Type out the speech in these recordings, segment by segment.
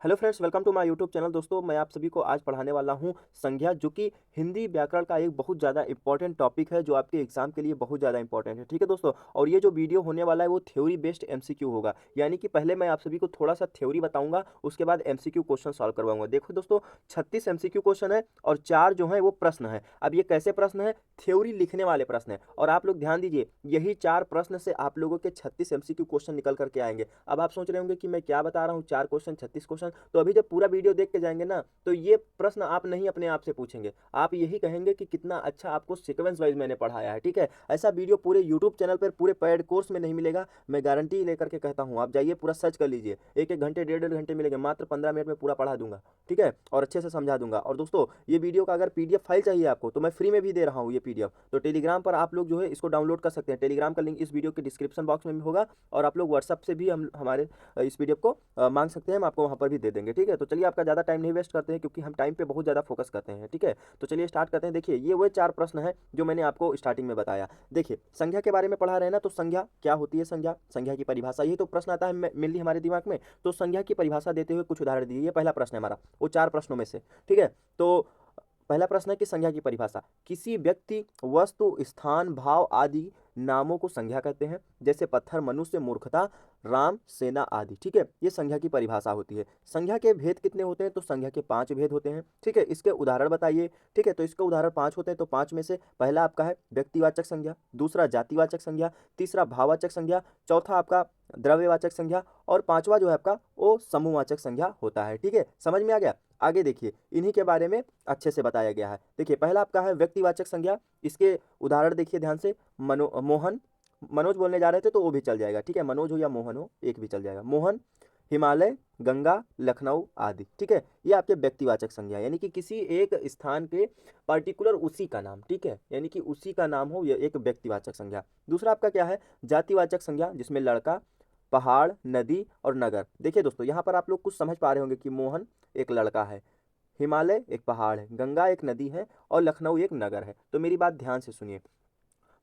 Hello friends, welcome to my YouTube channel. दोस्तों, मैं आप सभी को आज पढ़ाने वाला हूं संज्ञा, जो कि हिंदी व्याकरण का एक बहुत ज़्यादा इंपॉर्टेंट टॉपिक है, जो आपके एग्जाम के लिए बहुत ज़्यादा इंपॉर्टेंट है। ठीक है दोस्तों, और ये जो वीडियो होने वाला है वो थ्योरी बेस्ड एमसीक्यू होगा। यानी कि पहले मैं आप सभी को थोड़ा सा थ्योरी बताऊंगा, उसके बाद एमसीक्यू क्वेश्चन सॉल्व करवाऊंगा। देखो दोस्तों, 36 एमसीक्यू क्वेश्चन है और 4 जो है वो प्रश्न है। अब ये कैसे प्रश्न है? थ्योरी लिखने वाले प्रश्न है। और आप लोग ध्यान दीजिए, यही 4 प्रश्न से आप लोगों के 36 एमसीक्यू क्वेश्चन निकल करके आएंगे। अब आप सोच रहे होंगे कि मैं क्या बता रहा हूँ, 4 क्वेश्चन 36 क्वेश्चन। तो अभी जब पूरा वीडियो देख के जाएंगे ना, तो ये प्रश्न आप नहीं अपने आप से पूछेंगे, आप यही कहेंगे कि कितना अच्छा आपको सीक्वेंस वाइज मैंने पढ़ाया है। ठीक है, ऐसा वीडियो पूरे यूट्यूब चैनल पर पूरे पेड कोर्स में नहीं मिलेगा। मैं गारंटी लेकर के कहता हूँ, आप जाइए पूरा सर्च कर लीजिए, एक एक घंटे 1.5 घंटे मिलेंगे, मात्र 15 मिनट में पूरा पढ़ा दूंगा। ठीक है, और अच्छे से समझा दूंगा। और दोस्तों, ये वीडियो का अगर पीडीएफ फाइल चाहिए आपको, तो मैं फ्री में भी दे रहा हूँ ये पीडीएफ। तो टेलीग्राम पर आप लोग जो है इसको डाउनलोड कर सकते हैं। टेलीग्राम का लिंक इस वीडियो के डिस्क्रिप्शन बॉक्स में भी होगा, और आप लोग व्हाट्सअप से भी हम हमारे इस पीडीएफ को मांग सकते हैं, हम आपको वहाँ पर भी दे देंगे। ठीक है, तो चलिए आपका ज़्यादा टाइम नहीं वेस्ट करते हैं, क्योंकि हम टाइम पे बहुत ज़्यादा फोकस करते हैं। ठीक है, तो चलिए स्टार्ट करते हैं। देखिए, ये वो 4 प्रश्न हैं जो मैंने आपको स्टार्टिंग में बताया। देखिए, संज्ञा के बारे में पढ़ा रहे हैं ना, तो संज्ञा क्या होती है? संज्ञा, संज्ञा की परिभाषा, यही तो प्रश्न आता है मेनली हमारे दिमाग में। तो संज्ञा की परिभाषा देते हुए कुछ उदाहरण दीजिए। ये पहला प्रश्न है हमारा, वो 4 प्रश्नों में से। ठीक है, तो पहला प्रश्न है कि संज्ञा की परिभाषा, किसी व्यक्ति, वस्तु, स्थान, भाव आदि नामों को संज्ञा कहते हैं, जैसे पत्थर, मनुष्य, मूर्खता, राम, सेना आदि। ठीक है, ये संज्ञा की परिभाषा होती है। संज्ञा के भेद कितने होते हैं? तो संज्ञा के 5 भेद होते हैं। ठीक है, इसके उदाहरण बताइए। ठीक है, तो इसके उदाहरण 5 होते हैं। तो 5 में से पहला आपका है व्यक्तिवाचक संज्ञा, दूसरा जातिवाचक संज्ञा, तीसरा भाववाचक संज्ञा, चौथा आपका द्रव्यवाचक संज्ञा, और पांचवा जो है आपका वो समूहवाचक संज्ञा होता है। ठीक है, समझ में आ गया? आगे देखिए, इन्हीं के बारे में अच्छे से बताया गया है। देखिए, पहला आपका है व्यक्तिवाचक संज्ञा। इसके उदाहरण देखिए ध्यान से। मोहन, मनोज बोलने जा रहे थे तो वो भी चल जाएगा। ठीक है, मनोज हो या मोहन हो, एक भी चल जाएगा। मोहन, हिमालय, गंगा, लखनऊ आदि। ठीक है, ये आपके व्यक्तिवाचक संज्ञा, यानी कि किसी एक स्थान के पर्टिकुलर उसी का नाम। ठीक है, यानी कि उसी का नाम हो, यह एक व्यक्तिवाचक संज्ञा। दूसरा आपका क्या है? जातिवाचक संज्ञा, जिसमें लड़का, पहाड़, नदी और नगर। देखिए दोस्तों, यहाँ पर आप लोग कुछ समझ पा रहे होंगे कि मोहन एक लड़का है, हिमालय एक पहाड़ है, गंगा एक नदी है, और लखनऊ एक नगर है। तो मेरी बात ध्यान से सुनिए।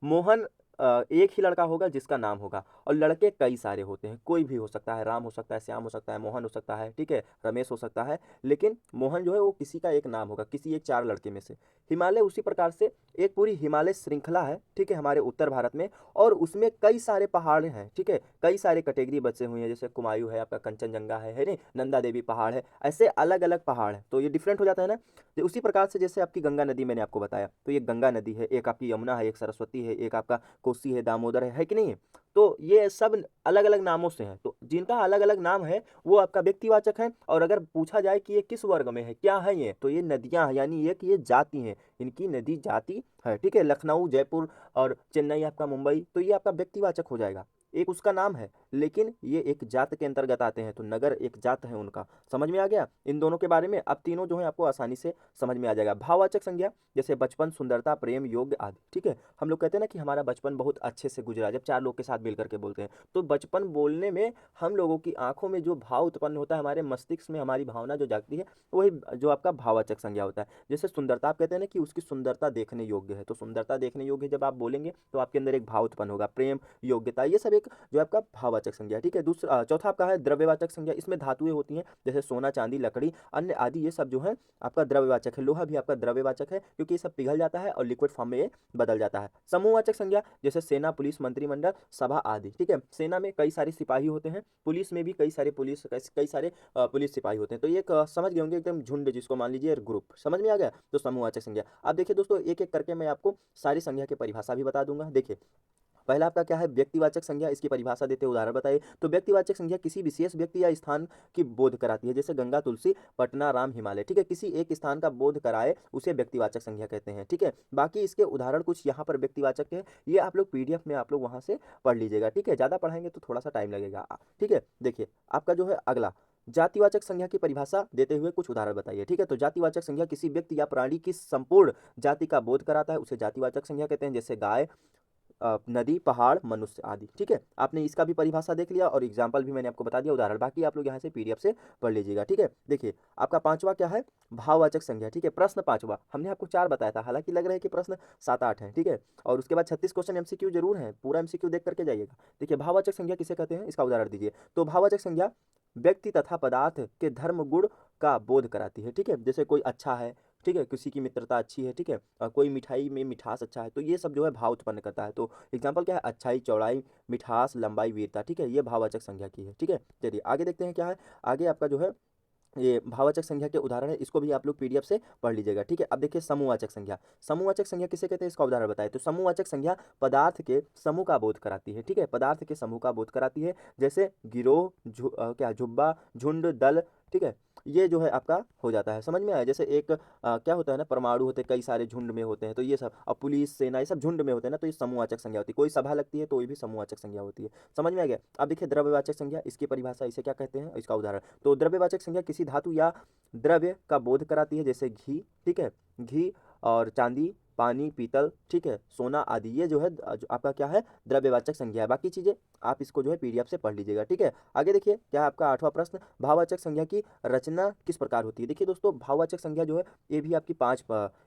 मोहन एक ही लड़का होगा जिसका नाम होगा, और लड़के कई सारे होते हैं, कोई भी हो सकता है, राम हो सकता है, श्याम हो सकता है, मोहन हो सकता है, ठीक है, रमेश हो सकता है। लेकिन मोहन जो है वो किसी का एक नाम होगा, किसी एक 4 लड़के में से। हिमालय उसी प्रकार से एक पूरी हिमालय श्रृंखला है, ठीक है, हमारे उत्तर भारत में, और उसमें कई सारे पहाड़ हैं। ठीक है, कई सारे कैटेगरी बचे हुए हैं, जैसे कुमायूं है, आपका कंचनजंगा है नहीं, नंदा देवी पहाड़ है, ऐसे अलग अलग पहाड़ है। तो ये डिफरेंट हो जाता है ना। तो उसी प्रकार से जैसे आपकी गंगा नदी मैंने आपको बताया, तो ये गंगा नदी है, एक आपकी यमुना है, एक सरस्वती है, एक आपका कोसी है, दामोदर है कि नहीं है? तो ये सब अलग अलग नामों से हैं। तो जिनका अलग अलग नाम है वो आपका व्यक्तिवाचक है। और अगर पूछा जाए कि ये किस वर्ग में है, क्या है ये, तो ये नदियां हैं, यानी ये कि ये जाति हैं, इनकी नदी जाति है। ठीक है, लखनऊ, जयपुर और चेन्नई आपका, मुंबई, तो ये आपका व्यक्तिवाचक हो जाएगा। एक उसका नाम है, लेकिन ये एक जात के अंतर्गत आते हैं, तो नगर एक जात है उनका। समझ में आ गया इन दोनों के बारे में? अब तीनों जो है आपको आसानी से समझ में आ जाएगा। भाववाचक संज्ञा, जैसे बचपन, सुंदरता, प्रेम, योग्य आदि। ठीक है, हम लोग कहते हैं ना कि हमारा बचपन बहुत अच्छे से गुजरा, जब 4 लोग के साथ मिल करके बोलते हैं, तो बचपन बोलने में हम लोगों की आंखों में जो भाव उत्पन्न होता है, हमारे मस्तिष्क में हमारी भावना जो जागती है, वही जो आपका भाववाचक संज्ञा होता है। जैसे सुंदरता, आप कहते हैं ना कि उसकी सुंदरता देखने योग्य है, तो सुंदरता देखने योग्य जब आप बोलेंगे तो आपके अंदर एक भाव उत्पन्न होगा, प्रेम, योग्यता, ये सब एक जो आपका भाववाचक संज्ञा है। ठीक है, दूसरा चौथा आपका है द्रव्यवाचक संज्ञा। इसमें धातुएं होती हैं, जैसे सोना, चांदी, लकड़ी, अन्य आदि, ये सब जो है आपका द्रव्यवाचक है। लोहा भी आपका द्रव्यवाचक है, क्योंकि ये सब पिघल जाता है और लिक्विड फॉर्म में ये बदल जाता है। समूहवाचक संज्ञा, जैसे सेना, पुलिस, मंत्रिमंडल, सभा आदि। ठीक है, सेना में कई सारे सिपाही होते हैं, पुलिस में भी कई सारे पुलिस सिपाही होते हैं। तो ये समझ गए होंगे, एकदम झुंड जिसको मान लीजिए, ग्रुप। समझ में आ गया? तो समूहवाचक संज्ञा। अब देखिए दोस्तों, एक एक करके मैं आपको सारी संज्ञा की परिभाषा भी बता दूंगा। देखिए, पहला आपका क्या है? व्यक्तिवाचक संज्ञा। इसकी परिभाषा देते हुए उदाहरण बताइए। तो व्यक्तिवाचक संज्ञा किसी विशेष व्यक्ति या स्थान की बोध कराती है, जैसे गंगा, तुलसी, पटना, राम, हिमालय। ठीक है, किसी एक स्थान का बोध कराए उसे व्यक्तिवाचक संज्ञा कहते हैं। ठीक है, बाकी इसके उदाहरण कुछ यहाँ पर व्यक्तिवाचक है, ये आप लोग पीडीएफ में आप लोग वहां से पढ़ लीजिएगा। ठीक है, ज्यादा पढ़ाएंगे तो थोड़ा सा टाइम लगेगा। ठीक है, देखिए आपका जो है अगला, जातिवाचक संज्ञा की परिभाषा देते हुए कुछ उदाहरण बताइए। ठीक है, तो जातिवाचक संज्ञा किसी व्यक्ति या प्राणी की संपूर्ण जाति का बोध कराता है, उसे जातिवाचक संज्ञा कहते हैं, जैसे गाय, नदी, पहाड़, मनुष्य आदि। ठीक है, आपने इसका भी परिभाषा देख लिया, और एग्जाम्पल भी मैंने आपको बता दिया, उदाहरण बाकी आप लोग यहाँ से पीडीएफ से पढ़ लीजिएगा। ठीक है, देखिए आपका पांचवा क्या है? भाववाचक संज्ञा। ठीक है, प्रश्न पांचवा, हमने आपको 4 बताया था, हालांकि लग रहा है कि प्रश्न 7-8 है। ठीक है, और उसके बाद 36 क्वेश्चन एमसीक्यू जरूर है, पूरा एमसीक्यू देख करके जाइएगा। देखिए, भाववाचक संज्ञा किसे कहते हैं, इसका उदाहरण दीजिए। तो भाववाचक संज्ञा व्यक्ति तथा पदार्थ के धर्म गुण का बोध कराती है। ठीक है, जैसे कोई अच्छा है, ठीक है, किसी की मित्रता अच्छी है, ठीक है, कोई मिठाई में मिठास अच्छा है, तो ये सब जो है भाव उत्पन्न करता है। तो एग्जाम्पल क्या है, अच्छाई, चौड़ाई, मिठास, लंबाई, वीरता, ठीक है, ये भाववाचक संज्ञा की है। ठीक है, चलिए आगे देखते हैं क्या है। आगे आपका जो है ये भाववाचक संज्ञा के उदाहरण है, इसको भी आप लोग पीडीएफ से पढ़ लीजिएगा। ठीक है, अब देखिए समूहवाचक संज्ञा। समूहवाचक संज्ञा किसे कहते हैं, इसका उदाहरण बताए। तो समूहवाचक संज्ञा पदार्थ के समूह का बोध कराती है। ठीक है, पदार्थ के समूह का बोध कराती है, जैसे गिरोह, क्या, जुब्बा, झुंड, दल। ठीक है, ये जो है आपका हो जाता है, समझ में आया। जैसे एक क्या होता है ना, परमाणु होते हैं, कई सारे झुंड में होते हैं, तो ये सब, अब पुलिस, सेना, ये सब झुंड में होते हैं ना, तो ये समूहवाचक संज्ञा होती है। कोई सभा लगती है तो ये भी समूहवाचक संज्ञा होती है। समझ में आ गया। अब देखिए द्रव्यवाचक संज्ञा, इसकी परिभाषा, इसे क्या कहते हैं, इसका उदाहरण। तो द्रव्यवाचक संज्ञा किसी धातु या द्रव्य का बोध कराती है, जैसे घी, ठीक है, घी और चांदी, पानी, पीतल, ठीक है, सोना आदि, ये जो है जो आपका क्या है, द्रव्यवाचक संज्ञा है। बाकी चीजें आप इसको जो है पीडीएफ से पढ़ लीजिएगा। ठीक है, आगे देखिए क्या है आपका 8वां प्रश्न, भाववाचक संज्ञा की रचना किस प्रकार होती है। देखिए दोस्तों, भाववाचक संज्ञा जो है ये भी आपकी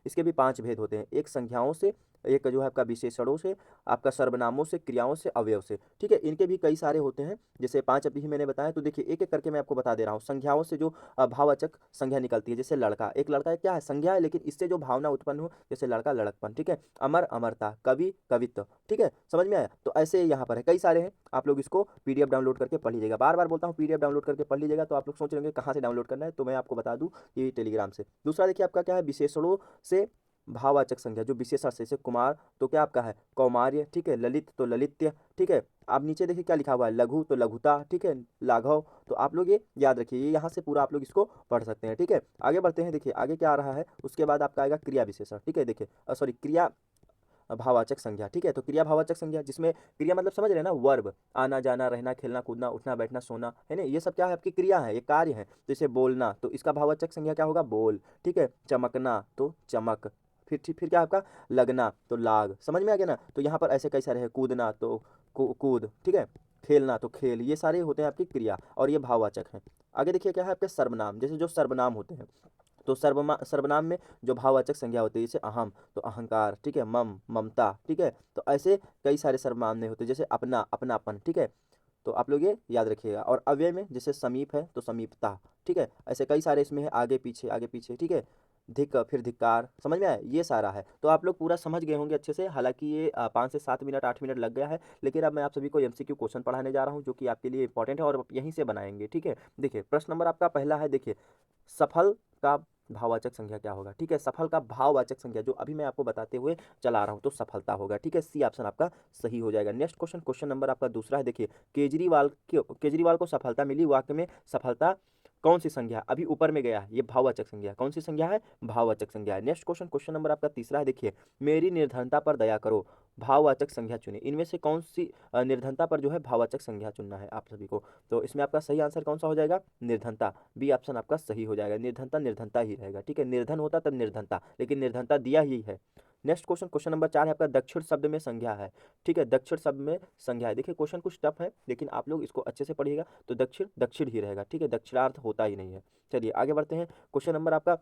इसके भी 5 भेद होते हैं। एक संज्ञाओं से, एक जो है आपका विशेषणों से, आपका सर्वनामों से, क्रियाओं से, अवयव से। ठीक है, इनके भी कई सारे होते हैं, जैसे 5 अभी मैंने बताया। तो देखिए एक एक करके मैं आपको बता दे रहा हूँ। संज्ञाओं से जो भाववाचक संज्ञा निकलती है, जैसे लड़का, एक लड़का क्या है, संज्ञा है, लेकिन इससे जो भावना उत्पन्न हो, जैसे लड़का, लड़कपन। ठीक है, अमर, अमरता, कवि, कवित्व। ठीक है, समझ में आया। तो ऐसे यहाँ पर है, कई सारे हैं, आप लोग इसको पीडीएफ डाउनलोड करके पढ़ लीजिएगा। बार बार बोलता हूँ पीडीएफ डाउनलोड करके पढ़ लीजिएगा। तो आप लोग सोच रहे होंगे कहाँ से डाउनलोड करना है, तो मैं आपको बता दूँ, ये टेलीग्राम से। दूसरा देखिए आपका क्या है, विशेषणों से भाववाचक संज्ञा, जो विशेषण से, जैसे कुमार तो क्या आपका है, कौमार्य। ठीक है, ललित तो ललित्य। ठीक है, आप नीचे देखिए क्या लिखा हुआ है, लघु तो लघुता। ठीक है, लाघव। तो आप लोग ये याद रखिए, ये यहाँ से पूरा आप लोग इसको पढ़ सकते हैं। ठीक है, आगे बढ़ते हैं। देखिए आगे क्या आ रहा है, उसके बाद आपका आएगा क्रिया विशेषण। ठीक है, देखिए सॉरी, क्रिया भाववाचक संज्ञा। ठीक है, तो क्रिया भाववाचक संज्ञा, जिसमें क्रिया मतलब समझ रहे हैं ना, वर्ब, आना जाना, रहना, खेलना, कूदना, उठना, बैठना, सोना, है ना, ये सब क्या है, आपकी क्रिया है, ये कार्य है। जैसे बोलना, तो इसका भाववाचक संज्ञा क्या होगा, बोल। ठीक है, चमकना तो चमक। फिर क्या आपका, लगना तो लाग। समझ में आ गया ना। तो यहाँ पर ऐसे कई सारे हैं, कूदना तो कूद। ठीक है, खेलना तो खेल। ये सारे होते हैं आपकी क्रिया, और ये भाववाचक हैं। आगे देखिए क्या है आपके सर्वनाम, जैसे जो सर्वनाम होते हैं, तो सर्वनाम में जो भाववाचक संज्ञा होती है, जैसे अहम तो अहंकार। ठीक है, मम, ममता। ठीक है, तो ऐसे कई सारे सर्वनाम में होते हैं, जैसे अपना, अपनापन। ठीक है, तो आप लोग ये याद रखिएगा। और अव्यय में जैसे समीप है तो समीपता। ठीक है, ऐसे कई सारे इसमें है, आगे पीछे, आगे पीछे। ठीक है, धिक, फिर धिक्कार। समझ में आया, ये सारा है। तो आप लोग पूरा समझ गए होंगे अच्छे से। हालांकि ये 5 से 7 मिनट, 8 मिनट लग गया है, लेकिन अब मैं आप सभी को एमसीक्यू क्वेश्चन पढ़ाने जा रहा हूँ, जो कि आपके लिए इंपॉर्टेंट है, और आप यहीं से बनाएंगे। ठीक है, देखिए प्रश्न नंबर आपका पहला है, देखिए सफल का भाववाचक संज्ञा क्या होगा। ठीक है, सफल का भाववाचक संज्ञा जो अभी मैं आपको बताते हुए चला रहा हूं, तो सफलता होगा। ठीक है, सी ऑप्शन आपका सही हो जाएगा। नेक्स्ट क्वेश्चन, क्वेश्चन नंबर आपका दूसरा है, देखिए केजरीवाल को सफलता मिली, वाक्य में सफलता कौन सी संज्ञा है? अभी ऊपर में गया है, ये भाववाचक संज्ञा है। कौन सी संज्ञा है? भाववाचक संज्ञा है। नेक्स्ट क्वेश्चन, क्वेश्चन नंबर आपका तीसरा है, देखिए मेरी निर्धनता पर दया करो, भाववाचक संज्ञा चुने। इनमें से कौन सी निर्धनता पर जो है भाववाचक संज्ञा चुनना है आप सभी को। तो इसमें आपका सही आंसर कौन सा हो जाएगा? निर्धनता। बी ऑप्शन आपका सही हो जाएगा। निर्धनता निर्धनता ही रहेगा। ठीक है, निर्धन होता तब निर्धनता, लेकिन निर्धनता दिया ही है। नेक्स्ट क्वेश्चन, क्वेश्चन नंबर 4 है आपका, दक्षिण शब्द में संज्ञा है। ठीक है, दक्षिण शब्द में संज्ञा है। देखिए क्वेश्चन कुछ टफ है, लेकिन आप लोग इसको अच्छे से पढ़िएगा। तो दक्षिण दक्षिण ही रहेगा। ठीक है, दक्षिणार्थ होता ही नहीं है। चलिए आगे बढ़ते हैं। क्वेश्चन नंबर आपका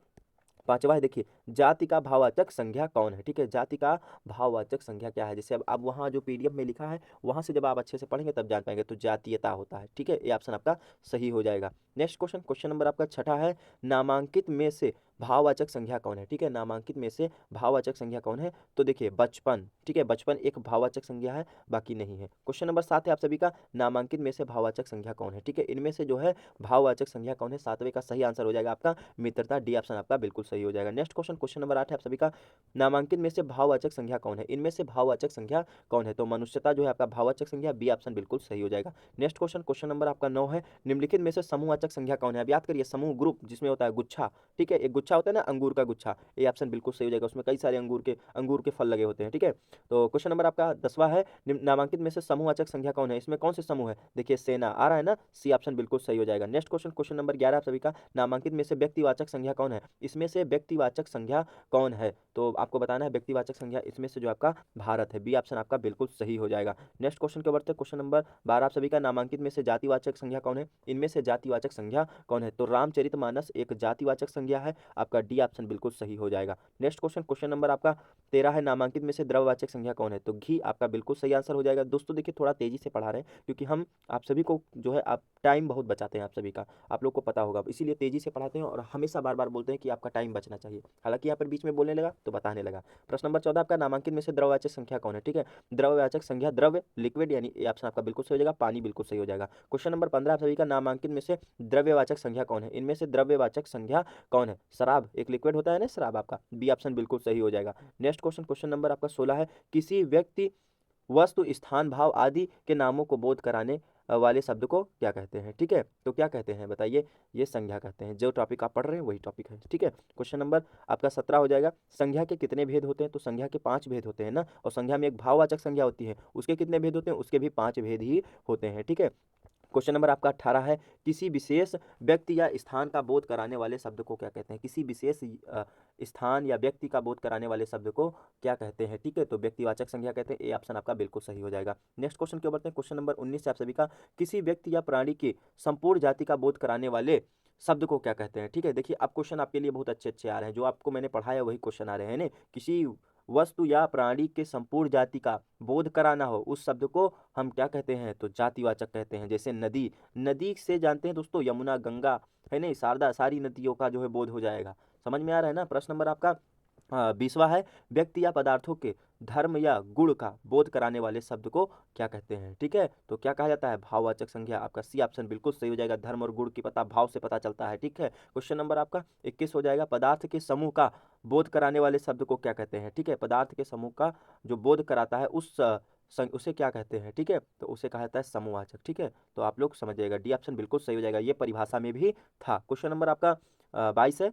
5वां है, देखिए जाति का भाववाचक संज्ञा कौन है। ठीक है, जाति का भाववाचक संज्ञा क्या है? जैसे अब वहाँ जो पीडीएफ में लिखा है, वहाँ से जब आप अच्छे से पढ़ेंगे तब जान पाएंगे। तो जातीयता होता है। ठीक है, ये ऑप्शन आपका सही हो जाएगा। नेक्स्ट क्वेश्चन, क्वेश्चन नंबर आपका 6 है, नामांकित में से भाववाचक संज्ञा कौन है। ठीक है, नामांकित में से भाववाचक संज्ञा कौन है? तो देखिए बचपन। ठीक है, बचपन एक भाववाचक संज्ञा है, बाकी नहीं है। क्वेश्चन नंबर 7 है आप सभी का, नामांकित में से भाववाचक संज्ञा कौन है। ठीक है, इनमें से जो है भाववाचक संज्ञा कौन है? 7वें का सही आंसर हो जाएगा आपका मित्रता। डी ऑप्शन आपका बिल्कुल सही हो जाएगा। नेक्स्ट क्वेश्चन, क्वेश्चन नंबर 8 है आप सभी का, नामांकित में से भाववाचक संज्ञा कौन है? इनमें से भाववाचक संज्ञा कौन है? तो मनुष्यता जो है आपका भाववाचक संज्ञा। बी ऑप्शन बिल्कुल सही हो जाएगा। नेक्स्ट क्वेश्चन, क्वेश्चन नंबर आपका 9 है, निम्नलिखित में से समूहवाचक संज्ञा कौन है? अब याद करिए, समूह ग्रुप जिसमें होता है गुच्छा। ठीक है, एक गुच्छा होता है ना, अंगूर का गुच्छा। ये ऑप्शन बिल्कुल सही हो जाएगा, उसमें कई सारे अंगूर के फल लगे होते हैं। ठीक है, तो क्वेश्चन नंबर आपका 10वां है, नामांकित में से समूहवाचक संज्ञा कौन है? इसमें कौन से समूह है? देखिए सेना आ रहा है ना, सी ऑप्शन बिल्कुल सही हो जाएगा। नेक्स्ट क्वेश्चन, क्वेश्चन नंबर 11 आप सभी का, नामांकित में से व्यक्तिवाचक संज्ञा कौन है? इसमें से व्यक्तिवाचक संज्ञा कौन है? तो आपको बताना है व्यक्तिवाचक संज्ञा, इसमें से जो आपका भारत है। बी ऑप्शन आपका बिल्कुल सही हो जाएगा। नेक्स्ट क्वेश्चन के बढ़ते, क्वेश्चन नंबर 12 आप सभी का, नामांकित में से जातिवाचक संज्ञा कौन है? इनमें से जातिवाचक जातिवाचक संज्ञा कौन है? तो रामचरितमानस एक जातिवाचक संज्ञा है। आपका डी ऑप्शन बिल्कुल सही हो जाएगा। नेक्स्ट क्वेश्चन नंबर आपका 13 है, नामांकित में से द्रव्यवाचक संज्ञा कौन है? तो घी आपका बिल्कुल सही आंसर हो जाएगा। दोस्तों देखिए थोड़ा तेजी से पढ़ा रहे हैं क्योंकि हम आप सभी को जो है आप टाइम बहुत बचाते हैं, आप सभी का आप लोग को पता होगा, इसीलिए तेजी से पढ़ाते हैं और हमेशा बार बार बोलते हैं कि आपका टाइम बचना चाहिए। हालांकि यहाँ पर बीच में बोलने लगा तो बताने लगा। प्रश्न नंबर 14 आपका नामांकित में से द्रव्यवाचक संख्या कौन है? ठीक है, द्रव्यवाचक संख्या द्रव्य लिक्विड यानी ए ऑप्शन आपका बिल्कुल सही हो जाएगा, पानी बिल्कुल सही हो जाएगा। क्वेश्चन नंबर 15 आप सभी का नामांकित में से द्रव्यवाचक संख्या कौन है? इनमें से द्रव्यवाचक संख्या कौन है? शराब, एक लिक्विड होता है ना शराब, आपका बी ऑप्शन बिल्कुल सही हो जाएगा। नेक्स्ट क्वेश्चन नंबर आपका 16 है, किसी व्यक्ति वस्तु स्थान भाव आदि के नामों को बोध कराने वाले शब्द को क्या कहते हैं? ठीक है, तो क्या कहते हैं बताइए? ये संज्ञा कहते हैं। जो टॉपिक आप पढ़ रहे हैं वही टॉपिक है। ठीक है, क्वेश्चन नंबर आपका 17 हो जाएगा, संज्ञा के कितने भेद होते हैं? तो संज्ञा के 5 भेद होते हैं ना, और संज्ञा में एक भाववाचक संज्ञा होती है, उसके कितने भेद होते हैं? उसके भी 5 भेद ही होते हैं। ठीक है, क्वेश्चन नंबर आपका 18 है, किसी विशेष व्यक्ति या स्थान का बोध कराने वाले शब्द को क्या कहते हैं? किसी विशेष स्थान या व्यक्ति का बोध कराने वाले शब्द को क्या कहते हैं? ठीक है, तो व्यक्तिवाचक संज्ञा कहते हैं। ए ऑप्शन आपका बिल्कुल सही हो जाएगा। नेक्स्ट क्वेश्चन की ओर बढ़ते हैं। क्वेश्चन नंबर 19 से आप सभी का, किसी व्यक्ति या प्राणी की संपूर्ण जाति का बोध कराने वाले शब्द को क्या कहते हैं? ठीक है, देखिए अब क्वेश्चन आपके लिए बहुत अच्छे अच्छे आ रहे हैं, जो आपको मैंने पढ़ाया वही क्वेश्चन आ रहे हैं ना। किसी वस्तु या प्राणी के संपूर्ण जाति का बोध कराना हो, उस शब्द को हम क्या कहते हैं? तो जातिवाचक कहते हैं। जैसे नदी, नदी से जानते हैं दोस्तों यमुना, गंगा है नहीं, शारदा, सारी नदियों का जो है बोध हो जाएगा। समझ में आ रहा है ना। प्रश्न नंबर आपका 20वां है, व्यक्ति या पदार्थों के धर्म या गुण का बोध कराने वाले शब्द को क्या कहते हैं? ठीक है, तो क्या कहा जाता है? भाववाचक संज्ञा। आपका सी ऑप्शन बिल्कुल सही हो जाएगा। धर्म और गुण की पता भाव से पता चलता है। ठीक है, क्वेश्चन नंबर आपका 21 हो जाएगा, पदार्थ के समूह का बोध कराने वाले शब्द को क्या कहते हैं? ठीक है, पदार्थ के समूह का जो बोध कराता है उसे क्या कहते हैं? ठीक है, तो उसे कहा जाता है समूहवाचक। ठीक है, तो आप लोग समझ जाएगा, डी ऑप्शन बिल्कुल सही हो जाएगा, ये परिभाषा में भी था। क्वेश्चन नंबर आपका 22 है,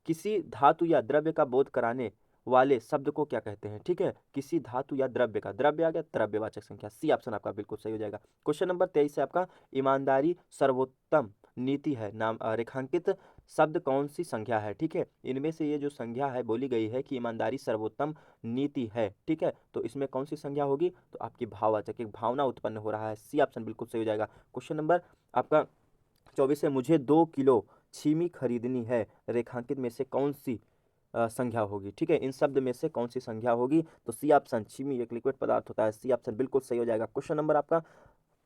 किसी धातु या द्रव्य का बोध कराने वाले शब्द को क्या कहते हैं? ठीक है, किसी धातु या द्रव्य का, द्रव्य आ गया, द्रव्यवाचक संख्या, सी ऑप्शन आपका बिल्कुल सही हो जाएगा। क्वेश्चन नंबर 23 है आपका, ईमानदारी सर्वोत्तम नीति है, नाम रेखांकित शब्द कौन सी संख्या है? ठीक है, इनमें से ये जो संज्ञा है बोली गई है कि ईमानदारी सर्वोत्तम नीति है, ठीक है, तो इसमें कौन सी संज्ञा होगी? तो आपकी भाववाचक, एक भावना उत्पन्न हो रहा है, सी ऑप्शन बिल्कुल सही हो जाएगा। क्वेश्चन नंबर आपका 24 है, मुझे 2 किलो छीमी खरीदनी है, रेखांकित में से कौन सी संख्या होगी? ठीक है, इन शब्द में से कौन सी संख्या होगी? तो सी ऑप्शन, छीमी एक लिक्विड पदार्थ होता है, सी ऑप्शन बिल्कुल सही हो जाएगा। क्वेश्चन नंबर आपका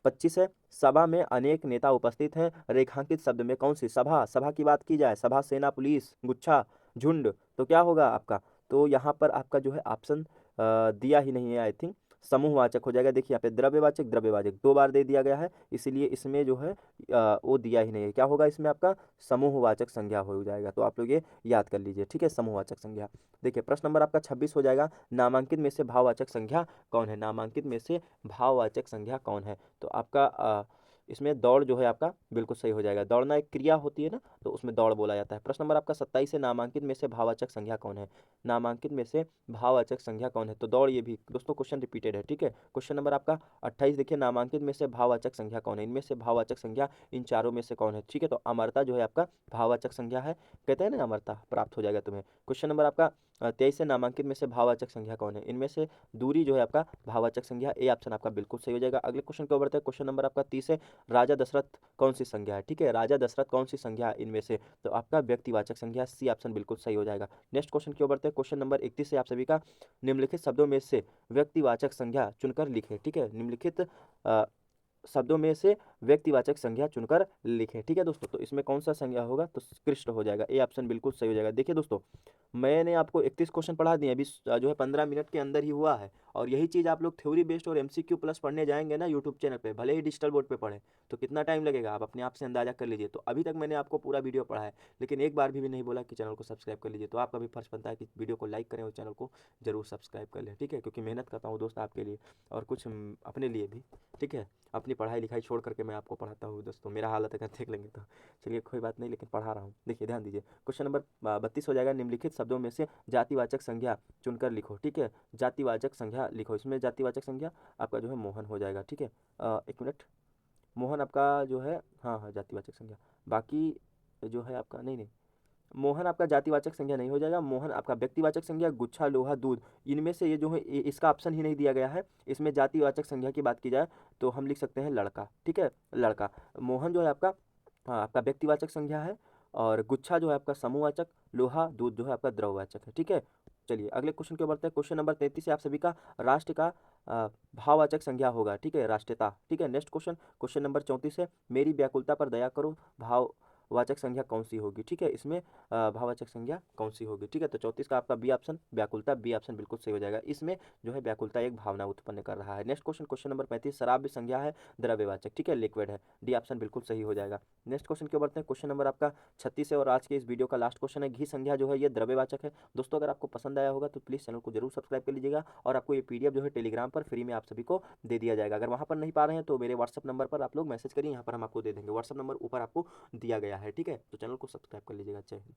25 है, सभा में अनेक नेता उपस्थित हैं, रेखांकित शब्द में कौन सी? सभा, सभा की बात की जाए, सभा, सेना, पुलिस, गुच्छा, झुंड, तो क्या होगा आपका? तो यहाँ पर आपका जो है ऑप्शन दिया ही नहीं है, आई थिंक समूहवाचक हो जाएगा। देखिए यहाँ पे द्रव्यवाचक, द्रव्यवाचक 2 बार दे दिया गया है, इसीलिए इसमें जो है वो दिया ही नहीं है। क्या होगा इसमें? आपका समूहवाचक संज्ञा हो जाएगा, तो आप लोग ये याद कर लीजिए। ठीक है, समूहवाचक संज्ञा। देखिए प्रश्न नंबर आपका 26 हो जाएगा, नामांकित में से भाववाचक संज्ञा कौन है? नामांकित में से भाववाचक संज्ञा कौन है? तो आपका इसमें दौड़ जो है आपका बिल्कुल सही हो जाएगा। दौड़ना एक क्रिया होती है ना, तो उसमें दौड़ बोला जाता है। प्रश्न नंबर आपका 27 है, नामांकित में से भाववाचक संज्ञा कौन है? नामांकित में से भाववाचक संज्ञा कौन है? तो दौड़, ये भी दोस्तों क्वेश्चन रिपीटेड है। ठीक है, क्वेश्चन नंबर आपका 28 देखिए, नामांकित में से भाववाचक संज्ञा कौन है? इनमें से भाववाचक संज्ञा इन चारों में से कौन है? ठीक है, तो अमरता जो है आपका भाववाचक संज्ञा है, कहते हैं ना अमरता प्राप्त हो जाएगा तुम्हें। क्वेश्चन नंबर आपका 23 है, नामांकित में से भाववाचक संज्ञा कौन है? इनमें से दूरी जो है आपका भाववाचक संज्ञा, ए ऑप्शन आपका बिल्कुल सही हो जाएगा। अगले क्वेश्चन को बढ़ते हैं। क्वेश्चन नंबर आपका 30 है, राजा दशरथ कौन सी संज्ञा है? ठीक है, राजा दशरथ कौन सी संज्ञा है इनमें से? तो आपका व्यक्तिवाचक संज्ञा, सी ऑप्शन बिल्कुल सही हो जाएगा। नेक्स्ट क्वेश्चन की ओर बढ़ते हैं। क्वेश्चन नंबर 31 से आप सभी का, निम्नलिखित शब्दों में से व्यक्तिवाचक संज्ञा चुनकर लिखें। ठीक है, निम्नलिखित शब्दों में से व्यक्तिवाचक संज्ञा चुनकर लिखें। ठीक है दोस्तों, तो इसमें कौन सा संज्ञा होगा? तो कृष्ण हो जाएगा, ए ऑप्शन बिल्कुल सही हो जाएगा। देखिए दोस्तों, मैंने आपको 31 क्वेश्चन पढ़ा दिए, अभी जो है 15 मिनट के अंदर ही हुआ है, और यही चीज़ आप लोग थ्योरी बेस्ड और एमसीक्यू प्लस पढ़ने जाएंगे ना यूट्यूब चैनल पे, भले ही डिजिटल बोर्ड पे पढ़ें, तो कितना टाइम लगेगा आप अपने आप से अंदाजा कर लीजिए। तो अभी तक मैंने आपको पूरा वीडियो पढ़ा है, लेकिन एक बार भी नहीं बोला कि चैनल को सब्सक्राइब कर लीजिए, तो आपका भी फर्ज बनता है कि वीडियो को लाइक करें और चैनल को जरूर सब्सक्राइब कर लें। ठीक है, क्योंकि मेहनत करता हूँ दोस्त आपके लिए और कुछ अपने लिए भी। ठीक है, अपनी पढ़ाई लिखाई छोड़ करके मैं आपको पढ़ाता हूँ दोस्तों, मेरा हालत अगर देख लेंगे तो चलिए कोई बात नहीं, लेकिन पढ़ा रहा हूँ। देखिए ध्यान दीजिए, क्वेश्चन नंबर 32 हो जाएगा, निम्नलिखित शब्दों में से जातिवाचक संज्ञा चुनकर लिखो। ठीक है, जातिवाचक संज्ञा लिखो, इसमें जातिवाचक संज्ञा आपका जो है मोहन हो जाएगा। ठीक है, एक मिनट, मोहन आपका जो है, हाँ हाँ जातिवाचक संज्ञा, बाकी जो है आपका नहीं नहीं, मोहन आपका जातिवाचक संज्ञा नहीं हो जाएगा। मोहन आपका व्यक्तिवाचक संज्ञा, गुच्छा, लोहा, दूध, इनमें से ये जो है इसका ऑप्शन ही नहीं दिया गया है। इसमें जातिवाचक संज्ञा की बात की जाए तो हम लिख सकते हैं लड़का। ठीक है, लड़का। मोहन जो है आपका हाँ, आपका व्यक्तिवाचक संज्ञा है। और गुच्छा जो है आपका समूहवाचक, लोहा, दूध जो है आपका द्रववाचक है, ठीक है। चलिए अगले क्वेश्चन की ओर बढ़ते हैं। क्वेश्चन नंबर 33 है आप सभी का, राष्ट्र का भाववाचक संज्ञा होगा, ठीक है, राष्ट्रीयता, ठीक है। नेक्स्ट क्वेश्चन, क्वेश्चन नंबर 34 है, मेरी व्याकुलता पर दया करो, भाववाचक संज्ञा कौन सी होगी, ठीक है, इसमें भाववाचक संज्ञा कौन सी होगी, ठीक है। तो 34 का आपका बी ऑप्शन व्याकुलता, बी ऑप्शन बिल्कुल सही हो जाएगा। इसमें जो है व्याकुलता एक भावना उत्पन्न कर रहा है। नेक्स्ट क्वेश्चन, क्वेश्चन नंबर 35, श्राव्य संज्ञा है, द्रव्यवाचक, ठीक है, लिक्विड है, डी ऑप्शन बिल्कुल सही हो जाएगा। नेक्स्ट क्वेश्चन की ओर बढ़ते हैं। क्वेश्चन नंबर आपका 36 है और आज के इस वीडियो का लास्ट क्वेश्चन है, घी संज्ञा जो है ये द्रव्यवाचक है। दोस्तों अगर आपको पसंद आया होगा तो प्लीज़ चैनल को जरूर सब्सक्राइब कर लीजिएगा, और आपको ये पीडीएफ जो है टेलीग्राम पर फ्री में आप सभी को दे दिया जाएगा। अगर वहाँ पर नहीं पा रहे हैं तो मेरे व्हाट्सअप नंबर पर आप लोग मैसेज करिए, यहाँ पर हम आपको दे देंगे। व्हाट्सअप नंबर ऊपर आपको दिया गया है, ठीक है। तो चैनल को सब्सक्राइब कर लीजिएगा। जय हिंद।